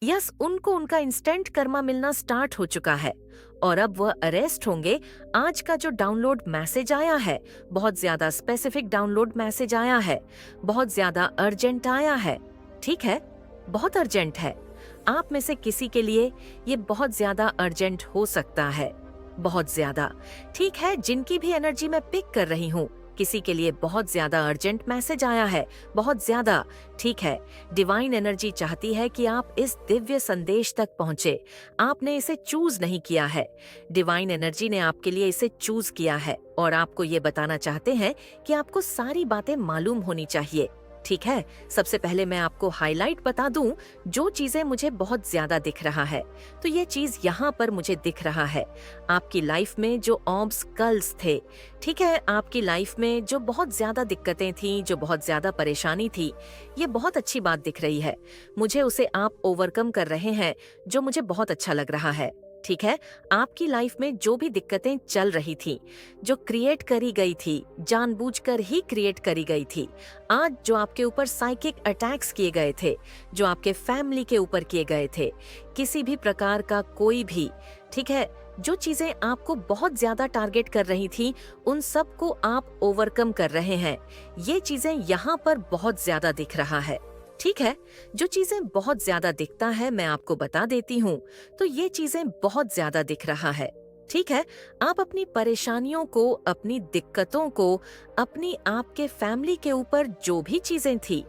Yes, उनको उनका instant Karma मिलना स्टार्ट हो चुका है और अब वह अरेस्ट होंगे। आज का जो डाउनलोड मैसेज आया है, बहुत ज्यादा स्पेसिफिक डाउनलोड मैसेज आया है, बहुत ज्यादा अर्जेंट आया है। ठीक है, बहुत अर्जेंट है। आप में से किसी के लिए ये बहुत ज्यादा अर्जेंट हो सकता है, बहुत ज्यादा। ठीक है, जिनकी भी एनर्जी मैं पिक कर रही हूँ, किसी के लिए बहुत ज्यादा अर्जेंट मैसेज आया है, बहुत ज्यादा। ठीक है, डिवाइन एनर्जी चाहती है कि आप इस दिव्य संदेश तक पहुंचे। आपने इसे चूज नहीं किया है, डिवाइन एनर्जी ने आपके लिए इसे चूज किया है और आपको ये बताना चाहते हैं कि आपको सारी बातें मालूम होनी चाहिए। ठीक है, सबसे पहले मैं आपको हाईलाइट बता दूं, जो चीजें मुझे बहुत ज्यादा दिख रहा है, तो ये चीज यहाँ पर मुझे दिख रहा है। आपकी लाइफ में जो ऑब्स्टकल्स थे, ठीक है, आपकी लाइफ में जो बहुत ज्यादा दिक्कतें थी, जो बहुत ज्यादा परेशानी थी, ये बहुत अच्छी बात दिख रही है मुझे। उसे आप ओवरकम कर रहे हैं, जो मुझे बहुत अच्छा लग रहा है। ठीक है, आपकी लाइफ में जो भी दिक्कतें चल रही थी, जो क्रिएट करी गई थी, जानबूझकर ही क्रिएट करी गई थी, आज जो आपके ऊपर साइकिक अटैक्स किए गए थे, जो आपके फैमिली के ऊपर किए गए थे, किसी भी प्रकार का कोई भी, ठीक है, जो चीजें आपको बहुत ज्यादा टारगेट कर रही थी, उन सब को आप ओवरकम कर रहे हैं। ये चीजें यहाँ पर बहुत ज्यादा दिख रहा है। ठीक है, जो चीजें बहुत ज्यादा दिखता है मैं आपको बता देती हूँ, तो ये चीजें बहुत ज्यादा दिख रहा है। ठीक है, आप अपनी परेशानियों को, अपनी दिक्कतों को, अपनी आपके फैमिली के ऊपर जो भी चीजें थी,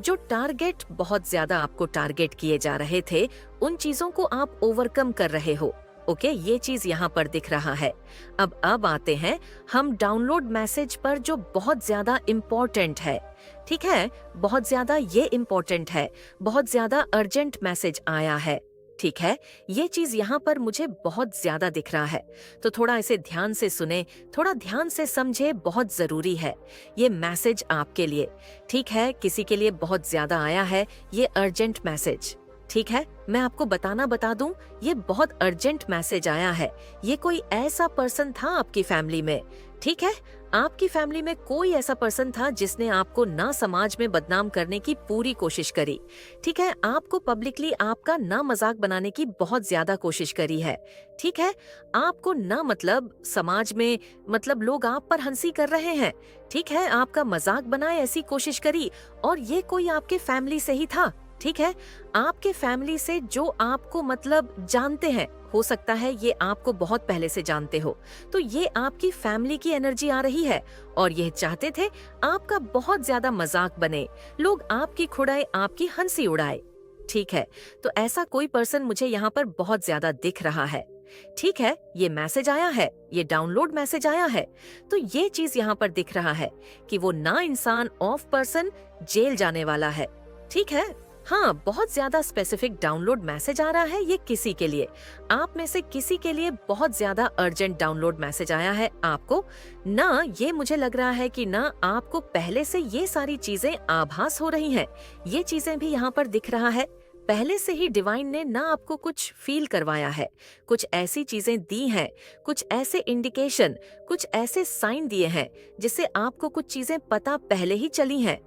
जो टारगेट बहुत ज्यादा आपको टारगेट किए जा रहे थे, उन चीजों को आप ओवरकम कर रहे हो। ओके, ये चीज यहाँ पर दिख रहा है। अब आते हैं हम डाउनलोड मैसेज पर, जो बहुत ज्यादा इम्पोर्टेंट है। ठीक है, बहुत ज्यादा ये इम्पोर्टेंट है, बहुत ज्यादा अर्जेंट मैसेज आया है। ठीक है, ये चीज यहाँ पर मुझे बहुत ज्यादा दिख रहा है, तो थोड़ा इसे ध्यान से सुने, थोड़ा ध्यान से समझे, बहुत जरूरी है ये मैसेज आपके लिए। ठीक है, किसी के लिए बहुत ज्यादा आया है ये अर्जेंट मैसेज। ठीक है, मैं आपको बता दूं, ये बहुत अर्जेंट मैसेज आया है। ये कोई ऐसा पर्सन था आपकी फैमिली में, ठीक है, आपकी फैमिली में कोई ऐसा पर्सन था जिसने आपको ना समाज में बदनाम करने की पूरी कोशिश करी। ठीक है, आपको पब्लिकली आपका ना मजाक बनाने की बहुत ज्यादा कोशिश करी है। ठीक है, आपको ना मतलब समाज में, मतलब लोग आप पर हंसी कर रहे हैं, ठीक है, आपका मजाक बनाए ऐसी कोशिश करी, और ये कोई आपके फैमिली से ही था। ठीक है, आपके फैमिली से जो आपको मतलब जानते हैं, हो सकता है ये आपको बहुत पहले से जानते हो, तो ये आपकी फैमिली की एनर्जी आ रही है और यह चाहते थे आपका बहुत ज्यादा मजाक बने, लोग आपकी खुड़ाए, आपकी हंसी उड़ाए। ठीक है, तो ऐसा कोई पर्सन मुझे यहाँ पर बहुत ज्यादा दिख रहा है। ठीक है, ये मैसेज आया है, ये डाउनलोड मैसेज आया है, तो ये चीज यहाँ पर दिख रहा है कि वो ना इंसान, ऑफ पर्सन जेल जाने वाला है। ठीक है, हाँ, बहुत ज्यादा स्पेसिफिक डाउनलोड मैसेज आ रहा है, ये किसी के लिए, आप में से किसी के लिए बहुत ज्यादा अर्जेंट डाउनलोड मैसेज आया है आपको। ना ये मुझे लग रहा है कि ना आपको पहले से ये सारी चीजें आभास हो रही हैं, ये चीजें भी यहाँ पर दिख रहा है। पहले से ही डिवाइन ने ना आपको कुछ फील करवाया है, कुछ ऐसी चीजें दी हैं, कुछ ऐसे इंडिकेशन, कुछ ऐसे साइन दिए हैं जिससे आपको कुछ चीजें पता पहले ही चली हैं।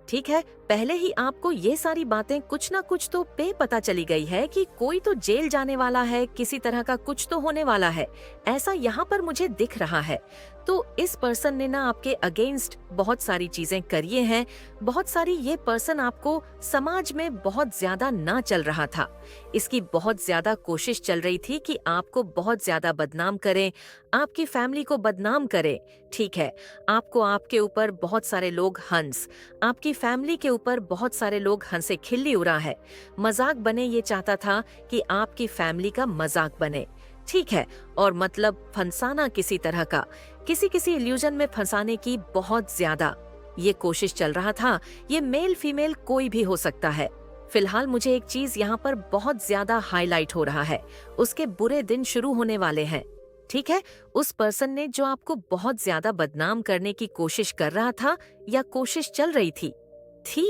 ठीक है, पहले ही आपको ये सारी बातें कुछ ना कुछ तो पता चली गई है कि कोई तो जेल जाने वाला है, किसी तरह का कुछ तो होने वाला है, ऐसा यहाँ पर मुझे दिख रहा है। तो इस पर्सन ने ना आपके अगेंस्ट बहुत सारी चीजें करी हैं, बहुत सारी, ये पर्सन आपको समाज में बहुत ज्यादा ना चल रहा था, इसकी बहुत ज्यादा कोशिश चल रही थी कि आपको बहुत ज्यादा बदनाम करें, आपकी फैमिली को बदनाम करें। ठीक है, आपको, आपके ऊपर बहुत सारे लोग हंस, आपकी फैमिली के ऊपर बहुत सारे लोग हंसे, खिल्ली उड़ा है, मजाक बने, ये चाहता था कि आपकी फैमिली का मजाक बने। ठीक है, और मतलब फंसाना किसी तरह का, किसी इल्यूजन में फंसाने की बहुत ज्यादा ये कोशिश चल रहा था। ये मेल फीमेल कोई भी हो सकता है। फिलहाल मुझे एक चीज यहाँ पर बहुत ज्यादा हाईलाइट हो रहा है, उसके बुरे दिन शुरू होने वाले हैं। ठीक है, उस पर्सन ने जो आपको बहुत ज्यादा बदनाम करने की कोशिश कर रहा था या कोशिश चल रही थी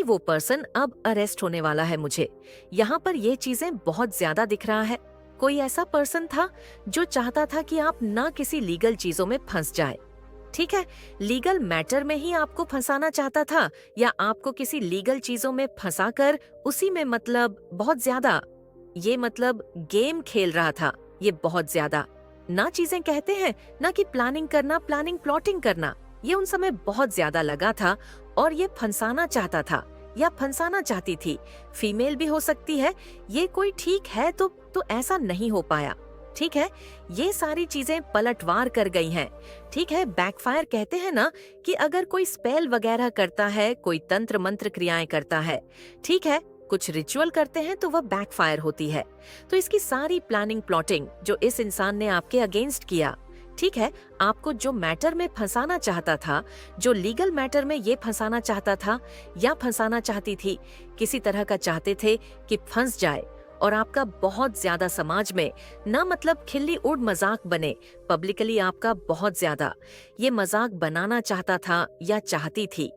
वो पर्सन अब अरेस्ट होने वाला है। मुझे यहाँ पर ये चीजें बहुत ज्यादा दिख रहा है। कोई ऐसा पर्सन था जो चाहता था कि आप ना किसी लीगल चीजों में फंस जाए। ठीक है, लीगल मैटर में ही आपको फंसाना चाहता था, या आपको किसी लीगल चीजों में फंसाकर उसी में मतलब बहुत ज्यादा ये मतलब गेम खेल रहा था, ये बहुत ज्यादा। ना चीजें कहते हैं, ना कि प्लानिंग करना, प्लानिंग प्लॉटिंग करना, ये उन समय बहुत ज्यादा लगा था और ये फंसाना चाहता था या फंसाना चाहती थी। फीमेल भी हो सकती है, ये कोई ठीक है तो ऐसा नहीं हो पाया। ठीक है, ये सारी चीजें पलटवार कर गई हैं। ठीक है, बैकफायर कहते हैं ना कि अगर कोई स्पेल वगैरह करता है, कोई तंत्र मंत्र क्रियाएं करता है, ठीक है, कुछ रिचुअल करते हैं तो वह बैकफायर होती है। तो इसकी सारी प्लानिंग प्लॉटिंग जो इस इंसान ने आपके अगेंस्ट किया, ठीक है, आपको जो मैटर में फंसाना चाहता था, जो लीगल मैटर में ये फंसाना चाहता था या फंसाना चाहती थी, किसी तरह का चाहते थे कि फंस जाए और आपका बहुत ज्यादा समाज में ना मतलब खिल्ली उड़ मजाक बने, पब्लिकली आपका बहुत ज्यादा ये मजाक बनाना चाहता था या चाहती थी।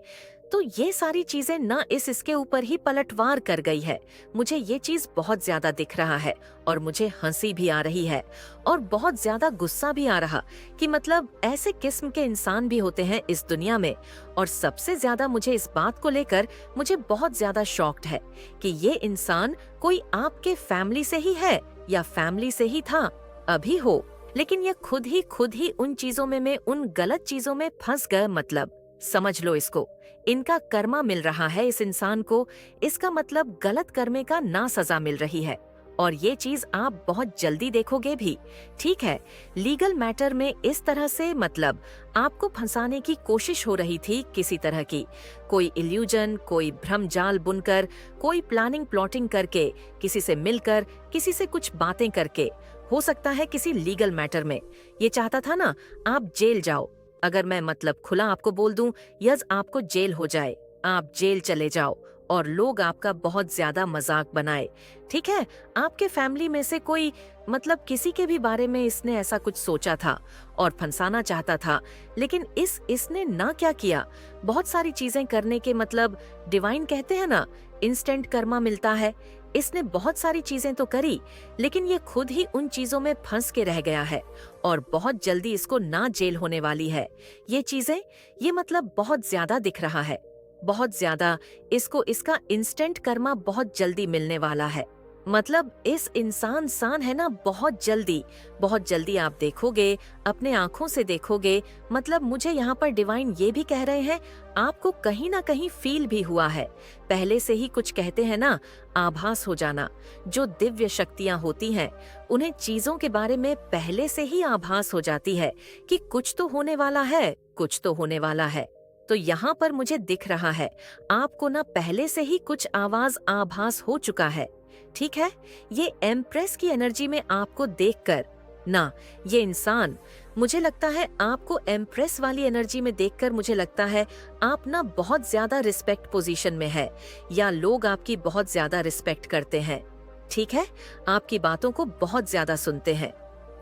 तो ये सारी चीजें ना इसके ऊपर ही पलटवार कर गई है। मुझे ये चीज बहुत ज्यादा दिख रहा है और मुझे हंसी भी आ रही है और बहुत ज्यादा गुस्सा भी आ रहा कि मतलब ऐसे किस्म के इंसान भी होते हैं इस दुनिया में। और सबसे ज्यादा मुझे इस बात को लेकर मुझे बहुत ज्यादा शॉक्ड है कि ये इंसान कोई आपके फैमिली से ही है या फैमिली से ही था, अभी हो, लेकिन ये खुद ही उन चीजों में उन गलत चीजों में फंस गए। मतलब समझ लो इसको, इनका कर्मा मिल रहा है इस इंसान को, इसका मतलब गलत करने का ना सजा मिल रही है और ये चीज आप बहुत जल्दी देखोगे भी। ठीक है, लीगल मैटर में इस तरह से मतलब आपको फंसाने की कोशिश हो रही थी किसी तरह की, कोई इल्यूजन, कोई भ्रम जाल बुनकर, कोई प्लानिंग प्लॉटिंग करके, किसी से मिलकर, किसी से कुछ बातें करके, हो सकता है किसी लीगल मैटर में। ये चाहता था ना आप जेल जाओ। अगर मैं मतलब खुला आपको बोल दूं, यस आपको जेल हो जाए, आप जेल चले जाओ और लोग आपका बहुत ज्यादा मजाक बनाए। ठीक है, आपके फैमिली में से कोई मतलब किसी के भी बारे में इसने ऐसा कुछ सोचा था और फंसाना चाहता था, लेकिन इसने ना क्या किया, बहुत सारी चीजें करने के मतलब डिवाइन कहते हैं ना इंस्टेंट कर्मा मिलता है। इसने बहुत सारी चीजें तो करी, लेकिन ये खुद ही उन चीजों में फंस के रह गया है और बहुत जल्दी इसको ना जेल होने वाली है। ये चीजें ये मतलब बहुत ज्यादा दिख रहा है, बहुत ज्यादा इसको इसका इंस्टेंट कर्मा बहुत जल्दी मिलने वाला है। मतलब इस इंसान है ना बहुत जल्दी आप देखोगे, अपने आंखों से देखोगे। मतलब मुझे यहाँ पर डिवाइन ये भी कह रहे हैं, आपको कहीं ना कहीं फील भी हुआ है पहले से ही, कुछ कहते हैं ना आभास हो जाना। जो दिव्य शक्तियाँ होती हैं उन्हें चीजों के बारे में पहले से ही आभास हो जाती है कि कुछ तो होने वाला है, कुछ तो होने वाला है। तो यहाँ पर मुझे दिख रहा है आपको ना पहले से ही कुछ आभास हो चुका है। ठीक है, ये एम्प्रेस की एनर्जी में आपको देखकर ना ये इंसान, मुझे लगता है आपको एम्प्रेस वाली एनर्जी में देखकर मुझे लगता है आप ना बहुत ज्यादा रिस्पेक्ट पोजीशन में है या लोग आपकी बहुत ज्यादा रिस्पेक्ट करते हैं। ठीक है, आपकी बातों को बहुत ज्यादा सुनते हैं।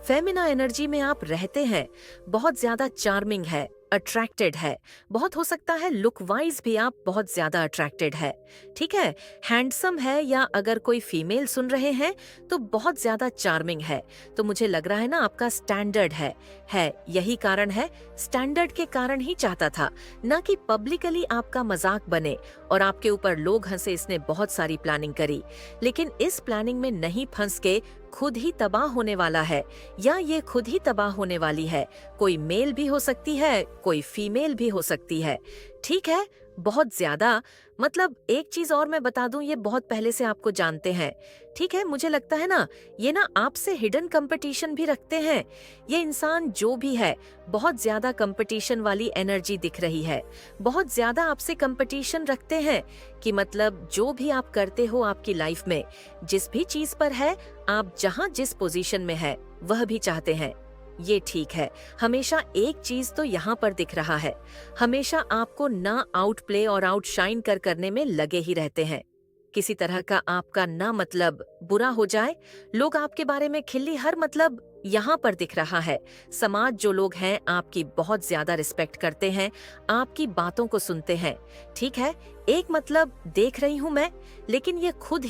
फेमिना एनर्जी में आप रहते हैं, बहुत ज्यादा चार्मिंग है, अट्रैक्टेड है, बहुत हो सकता है लुक वाइज भी आप बहुत ज्यादा अट्रैक्टेड है। ठीक है, हैंडसम है या अगर कोई फीमेल सुन रहे हैं तो बहुत ज्यादा चार्मिंग है। तो मुझे लग रहा है ना आपका स्टैंडर्ड है यही कारण है, स्टैंडर्ड के कारण ही चाहता था ना कि पब्लिकली आपका मजाक बने और आपके ऊपर लोग हंसे। इसने बहुत सारी प्लानिंग करी, लेकिन इस प्लानिंग में नहीं फंस के खुद ही तबाह होने वाला है या ये खुद ही तबाह होने वाली है। कोई मेल भी हो सकती है, कोई फीमेल भी हो सकती है। ठीक है, बहुत ज्यादा मतलब एक चीज और मैं बता दूं, ये बहुत पहले से आपको जानते हैं। ठीक है, मुझे लगता है ना ये ना आपसे हिडन कंपटीशन भी रखते हैं। ये इंसान जो भी है बहुत ज्यादा कंपटीशन वाली एनर्जी दिख रही है, बहुत ज्यादा आपसे कंपटीशन रखते हैं कि मतलब जो भी आप करते हो आपकी लाइफ में, जिस भी चीज पर है, आप जहां जिस पोजीशन में है वह भी चाहते हैं। ये ठीक है, हमेशा एक चीज तो यहाँ पर दिख रहा है, हमेशा आपको ना आउट प्ले और आउट शाइन करने में लगे ही रहते हैं। किसी तरह का आपका ना मतलब बुरा हो जाए, लोग आपके बारे में खिल्ली हर मतलब यहाँ पर दिख रहा है। समाज जो लोग हैं आपकी बहुत ज्यादा रिस्पेक्ट करते हैं, आपकी बातों को सुनते हैं। ठीक है, एक मतलब देख रही हूँ मैं, लेकिन ये खुद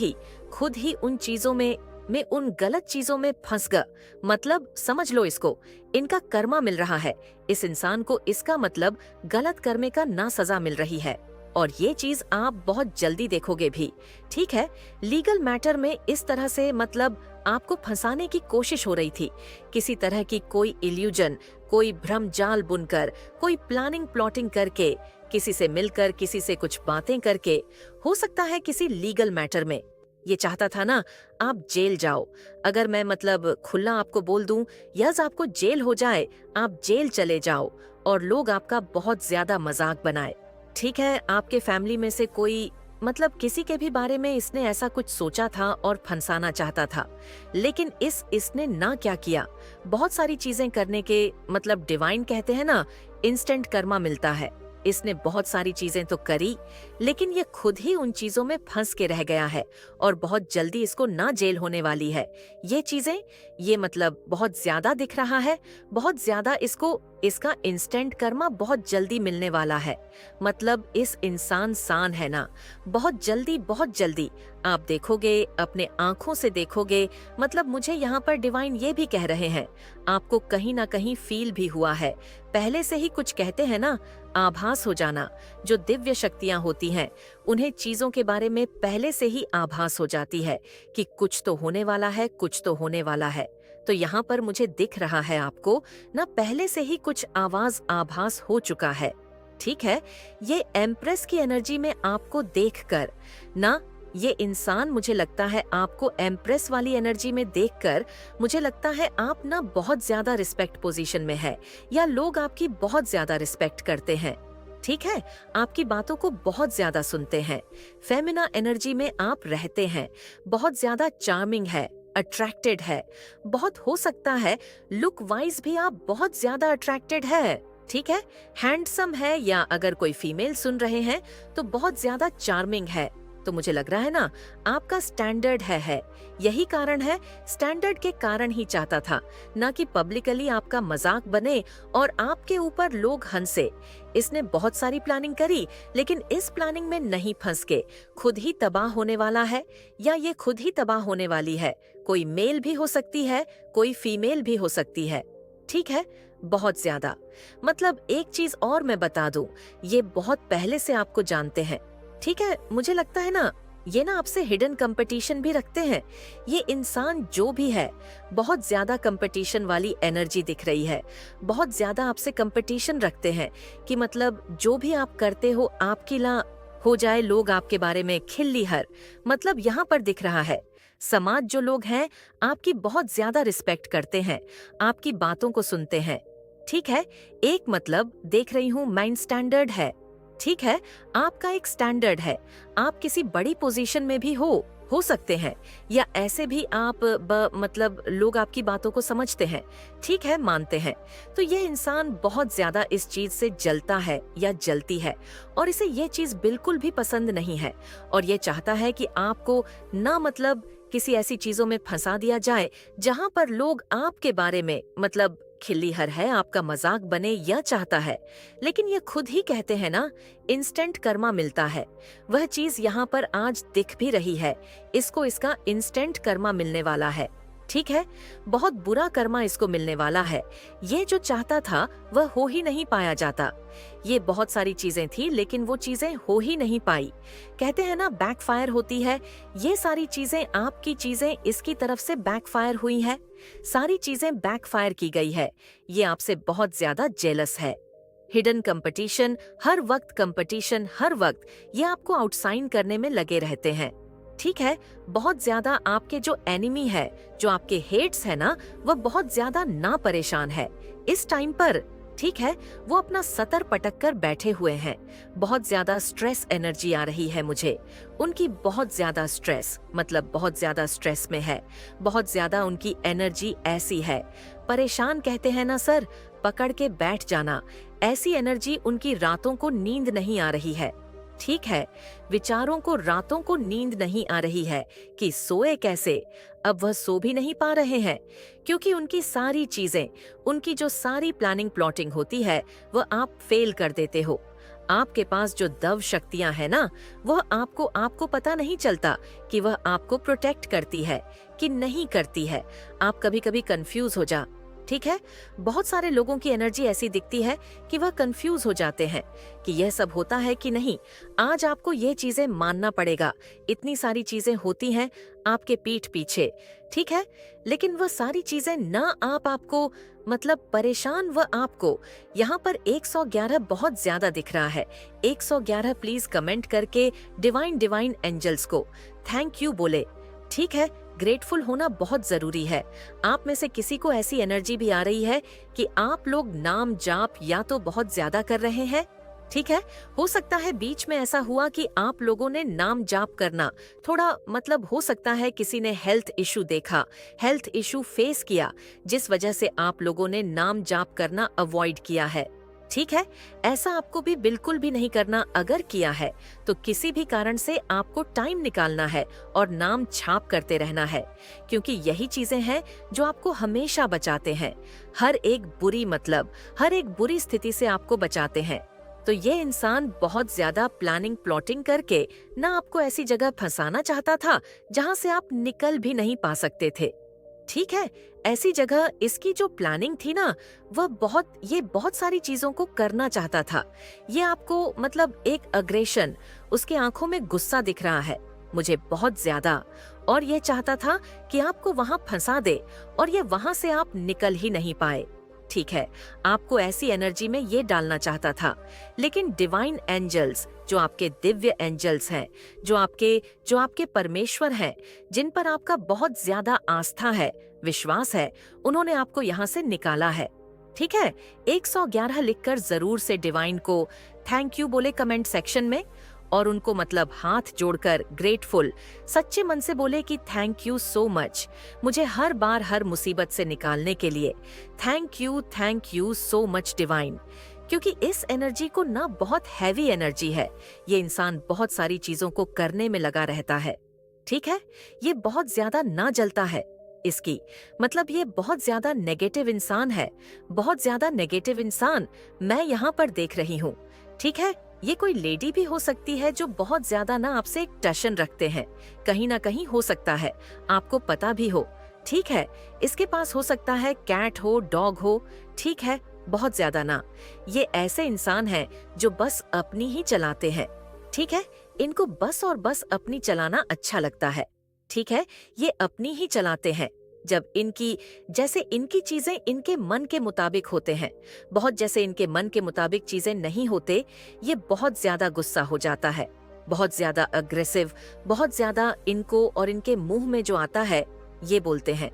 ही उन चीजों में उन गलत चीजों में फंस गया। मतलब समझ लो इसको, इनका कर्मा मिल रहा है इस इंसान को, इसका मतलब गलत करने का ना सजा मिल रही है। और ये चीज आप बहुत जल्दी देखोगे भी। ठीक है, लीगल मैटर में इस तरह से मतलब आपको फंसाने की कोशिश हो रही थी, किसी तरह की कोई इल्यूजन, कोई भ्रम जाल बुनकर, कोई प्लानिंग प्लॉटिंग करके, किसी से मिलकर, किसी से कुछ बातें करके, हो सकता है किसी लीगल मैटर में। ये चाहता था ना आप जेल जाओ। अगर मैं मतलब खुला आपको बोल दूं, यस आपको जेल हो जाए, आप जेल चले जाओ और लोग आपका बहुत ज्यादा मजाक बनाए। ठीक है, आपके फैमिली में से कोई मतलब किसी के भी बारे में इसने ऐसा कुछ सोचा था और फंसाना चाहता था, लेकिन इसने ना क्या किया, बहुत सारी चीजें करने के मतलब डिवाइन कहते हैं ना, इंस्टेंट कर्मा मिलता है। इसने बहुत सारी चीजें तो करी, लेकिन ये खुद ही उन चीजों में फंस के रह गया है और बहुत जल्दी इसको ना जेल होने वाली है। ये चीजें, ये मतलब बहुत ज्यादा दिख रहा है, बहुत ज्यादा इसको इसका इंस्टेंट कर्मा बहुत जल्दी मिलने वाला है। मतलब इस इंसान सान है ना, बहुत जल्दी आप देखोगे, अपने आंखों से देखोगे। मतलब मुझे यहाँ पर डिवाइन ये भी कह रहे हैं, आपको कहीं ना कहीं फील भी हुआ है, पहले से ही कुछ कहते हैं ना, आभास हो जाना। जो दिव्य शक्तियां होती हैं, उन्हें चीजों के बारे में पहले से ही आभास हो जाती है कि कुछ तो होने वाला है, कुछ तो होने वाला है। तो यहाँ पर मुझे दिख रहा है आपको ना, पहले से ही कुछ आभास हो चुका है। ठीक है, ये एम्प्रेस की एनर्जी में आपको देखकर ना, ये इंसान मुझे लगता है आपको एम्प्रेस वाली एनर्जी में देखकर मुझे लगता है आप ना बहुत ज्यादा रिस्पेक्ट पोजीशन में है, या लोग आपकी बहुत ज्यादा रिस्पेक्ट करते हैं। ठीक है, आपकी बातों को बहुत ज्यादा सुनते हैं। फेमिना एनर्जी में आप रहते हैं, बहुत ज्यादा चार्मिंग है, अट्रैक्टेड है, बहुत हो सकता है लुक वाइज भी आप बहुत ज्यादा अट्रैक्टेड है। ठीक है, हैंडसम है, या अगर कोई फीमेल सुन रहे हैं तो बहुत ज्यादा चार्मिंग है। तो मुझे लग रहा है ना आपका स्टैंडर्ड है। यही कारण है, स्टैंडर्ड के कारण ही चाहता था ना कि पब्लिकली आपका मजाक बने और आपके ऊपर लोग हंसे। इसने बहुत सारी प्लानिंग करी, लेकिन इस प्लानिंग में नहीं फंस के खुद ही तबाह होने वाला है, या ये खुद ही तबाह होने वाली है। कोई मेल भी हो सकती है, कोई फीमेल भी हो सकती है। ठीक है, बहुत ज्यादा। मतलब एक चीज और मैं बता दूं, ये बहुत पहले से आपको जानते हैं। ठीक है, मुझे लगता है ना ये ना आपसे हिडन कंपटीशन भी रखते हैं। ये इंसान जो भी है, बहुत ज्यादा कंपटीशन वाली एनर्जी दिख रही है, बहुत ज्यादा आपसे कंपटीशन रखते हैं कि मतलब जो भी आप करते हो आपकी ला हो जाए, लोग आपके बारे में खिल्ली हर। मतलब यहाँ पर दिख रहा है समाज जो लोग हैं आपकी बहुत ज्यादा रिस्पेक्ट करते हैं, आपकी बातों को सुनते हैं। ठीक है, एक मतलब देख रही हूँ माइंड स्टैंडर्ड है। ठीक है, आपका एक स्टैंडर्ड है, आप किसी बड़ी पोजीशन में भी हो सकते हैं, या ऐसे भी आप मतलब लोग आपकी बातों को समझते हैं। ठीक है, मानते हैं। तो ये इंसान बहुत ज्यादा इस चीज से जलता है या जलती है, और इसे ये चीज बिल्कुल भी पसंद नहीं है, और ये चाहता है कि आपको ना मतलब किसी ऐसी चीजों में फंसा दिया जाए जहां पर लोग आपके बारे में मतलब खिल्लीहर है, आपका मजाक बने, यह चाहता है। लेकिन ये खुद ही कहते हैं ना, इंस्टेंट कर्मा मिलता है। वह चीज यहाँ पर आज दिख भी रही है, इसको इसका इंस्टेंट कर्मा मिलने वाला है। ठीक है, बहुत बुरा कर्मा इसको मिलने वाला है। ये जो चाहता था वह हो ही नहीं पाया जाता। ये बहुत सारी चीजें थी, लेकिन वो चीजें हो ही नहीं पाई। कहते हैं ना बैकफायर होती है, ये सारी चीजें आपकी चीजें इसकी तरफ से बैकफायर हुई है। सारी चीजें बैकफायर की गई है। ये आपसे बहुत ज्यादा जेलस है। हिडन कंपटीशन, हर वक्त कंपटीशन, हर वक्त ये आपको आउटसाइन करने में लगे रहते हैं। ठीक है, बहुत ज्यादा आपके जो एनिमी है, जो आपके हेट्स है ना, वह बहुत ज्यादा ना परेशान है इस टाइम पर। ठीक है, वो अपना सतर पटक कर बैठे हुए हैं। बहुत ज्यादा स्ट्रेस एनर्जी आ रही है मुझे, उनकी बहुत ज्यादा स्ट्रेस, मतलब बहुत ज्यादा स्ट्रेस में है, बहुत ज्यादा उनकी एनर्जी ऐसी है। परेशान कहते हैं ना सर, पकड़ के बैठ जाना, ऐसी एनर्जी उनकी, रातों को नींद नहीं आ रही है। ठीक है, विचारों को रातों को नींद नहीं आ रही है कि सोए कैसे। अब वह सो भी नहीं पा रहे हैं, क्योंकि उनकी सारी चीजें, उनकी जो सारी प्लानिंग प्लॉटिंग होती है वह आप फेल कर देते हो। आपके पास जो दव शक्तियां हैं ना, वह आपको पता नहीं चलता कि वह आपको प्रोटेक्ट करती है कि नहीं करती है। आप कभी कभी कंफ्यूज हो ठीक है। बहुत सारे लोगों की एनर्जी ऐसी दिखती है कि वह कंफ्यूज हो जाते हैं कि यह सब होता है कि नहीं। आज आपको ये चीजें मानना पड़ेगा, इतनी सारी चीजें होती हैं आपके पीठ पीछे, ठीक है। लेकिन वह सारी चीजें ना आपको मतलब परेशान, वह आपको यहाँ पर 111 बहुत ज्यादा दिख रहा है। 111 प्लीज कमेंट करके डिवाइन डिवाइन एंजल्स को थैंक यू बोले, ठीक है। ग्रेटफुल होना बहुत जरूरी है। आप में से किसी को ऐसी एनर्जी भी आ रही है कि आप लोग नाम जाप या तो बहुत ज्यादा कर रहे हैं, ठीक है। हो सकता है बीच में ऐसा हुआ कि आप लोगों ने नाम जाप करना थोड़ा मतलब हो सकता है किसी ने हेल्थ इशू देखा, हेल्थ इशू फेस किया, जिस वजह से आप लोगों ने नाम जाप करना अवॉइड किया है, ठीक है। ऐसा आपको भी बिल्कुल भी नहीं करना। अगर किया है तो किसी भी कारण से आपको टाइम निकालना है और नाम छाप करते रहना है, क्योंकि यही चीजें हैं जो आपको हमेशा बचाते हैं। हर एक बुरी स्थिति से आपको बचाते हैं। तो ये इंसान बहुत ज्यादा प्लानिंग प्लॉटिंग करके ना आपको ऐसी जगह फंसाना चाहता था जहां से आप निकल भी नहीं पा सकते थे, ठीक है। ऐसी जगह इसकी जो प्लानिंग थी ना, वह बहुत सारी चीजों को करना चाहता था। ये आपको मतलब एक अग्रेशन, उसके आंखों में गुस्सा दिख रहा है मुझे बहुत ज्यादा, और ये चाहता था कि आपको वहां फंसा दे और ये वहां से आप निकल ही नहीं पाए, ठीक है। आपको ऐसी एनर्जी में ये डालना चाहता था। लेकिन डिवाइन एंजल्स, जो आपके दिव्य एंजल्स हैं, जो आपके परमेश्वर हैं, जिन पर आपका बहुत ज्यादा आस्था है, विश्वास है, उन्होंने आपको यहाँ से निकाला है, ठीक है। 111 लिखकर जरूर से डिवाइन को थैंक यू बोले कमेंट सेक्शन में, और उनको मतलब हाथ जोड़कर ग्रेटफुल सच्चे मन से बोले कि थैंक यू सो मच, मुझे हर बार हर मुसीबत से निकालने के लिए। Thank you so much divine, क्योंकि इस एनर्जी को ना बहुत हैवी एनर्जी है। ये इंसान बहुत सारी चीजों को करने में लगा रहता है, ठीक है। ये बहुत ज्यादा ना जलता है इसकी मतलब ये बहुत ज्यादा नेगेटिव इंसान है, बहुत ज्यादा नेगेटिव इंसान मैं यहाँ पर देख रही हूँ, ठीक है। ये कोई लेडी भी हो सकती है जो बहुत ज्यादा ना आपसे एक टशन रखते हैं, कहीं ना कहीं हो सकता है आपको पता भी हो, ठीक है। इसके पास हो सकता है कैट हो, डॉग हो, ठीक है। बहुत ज्यादा ना, ये ऐसे इंसान हैं जो बस अपनी ही चलाते हैं, ठीक है। इनको बस और बस अपनी चलाना अच्छा लगता है, ठीक है। ये अपनी ही चलाते हैं। जब इनकी चीजें इनके मन के मुताबिक होते हैं, बहुत जैसे इनके मन के मुताबिक चीजें नहीं होते, ये बहुत ज्यादा गुस्सा हो जाता है, बहुत ज्यादा अग्रेसिव, बहुत ज्यादा इनको और इनके मुंह में जो आता है ये बोलते हैं।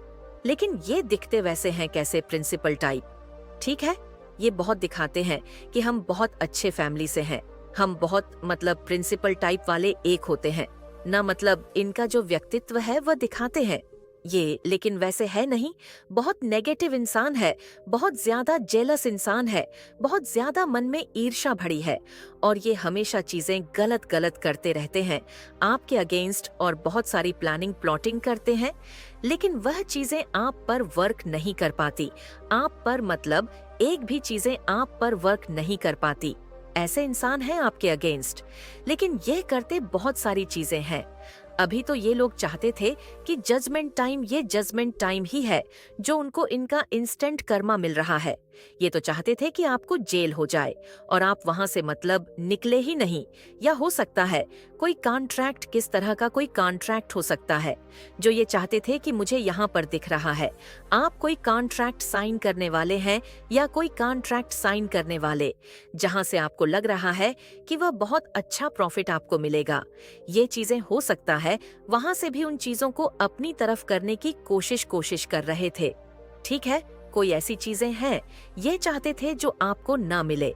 लेकिन ये दिखते वैसे हैं कैसे प्रिंसिपल टाइप, ठीक है। ये बहुत दिखाते हैं कि हम बहुत अच्छे फैमिली से हैं, हम बहुत मतलब प्रिंसिपल टाइप वाले एक होते हैं ना, मतलब इनका जो व्यक्तित्व है वह दिखाते हैं ये, लेकिन वैसे है नहीं। बहुत नेगेटिव इंसान है, बहुत ज्यादा जेलस इंसान है, बहुत ज्यादा मन में ईर्ष्या भरी है, और ये हमेशा चीजें गलत गलत करते रहते हैं आपके अगेंस्ट, और बहुत सारी प्लानिंग प्लॉटिंग करते हैं। लेकिन वह चीजें आप पर वर्क नहीं कर पाती, आप पर मतलब एक भी चीजें आप पर वर्क नहीं कर पाती। ऐसे इंसान हैं आपके अगेंस्ट, लेकिन ये करते बहुत सारी चीजें हैं। अभी तो ये लोग चाहते थे कि ये जजमेंट टाइम ही है जो उनको इनका इंस्टेंट कर्मा मिल रहा है। ये तो चाहते थे कि आपको जेल हो जाए और आप वहां से मतलब निकले ही नहीं, या हो सकता है कोई कॉन्ट्रैक्ट, किस तरह का कोई कॉन्ट्रैक्ट हो सकता है जो ये चाहते थे कि मुझे यहाँ पर दिख रहा है। आप कोई कॉन्ट्रैक्ट साइन करने वाले हैं या कोई कॉन्ट्रैक्ट साइन करने वाले, जहां से आपको लग रहा है कि वह बहुत अच्छा प्रॉफिट आपको मिलेगा। ये चीजें हो सकता है वहां से भी उन चीजों को अपनी तरफ करने की कोशिश कर रहे थे, ठीक है। कोई ऐसी चीजें हैं ये चाहते थे जो आपको ना मिले।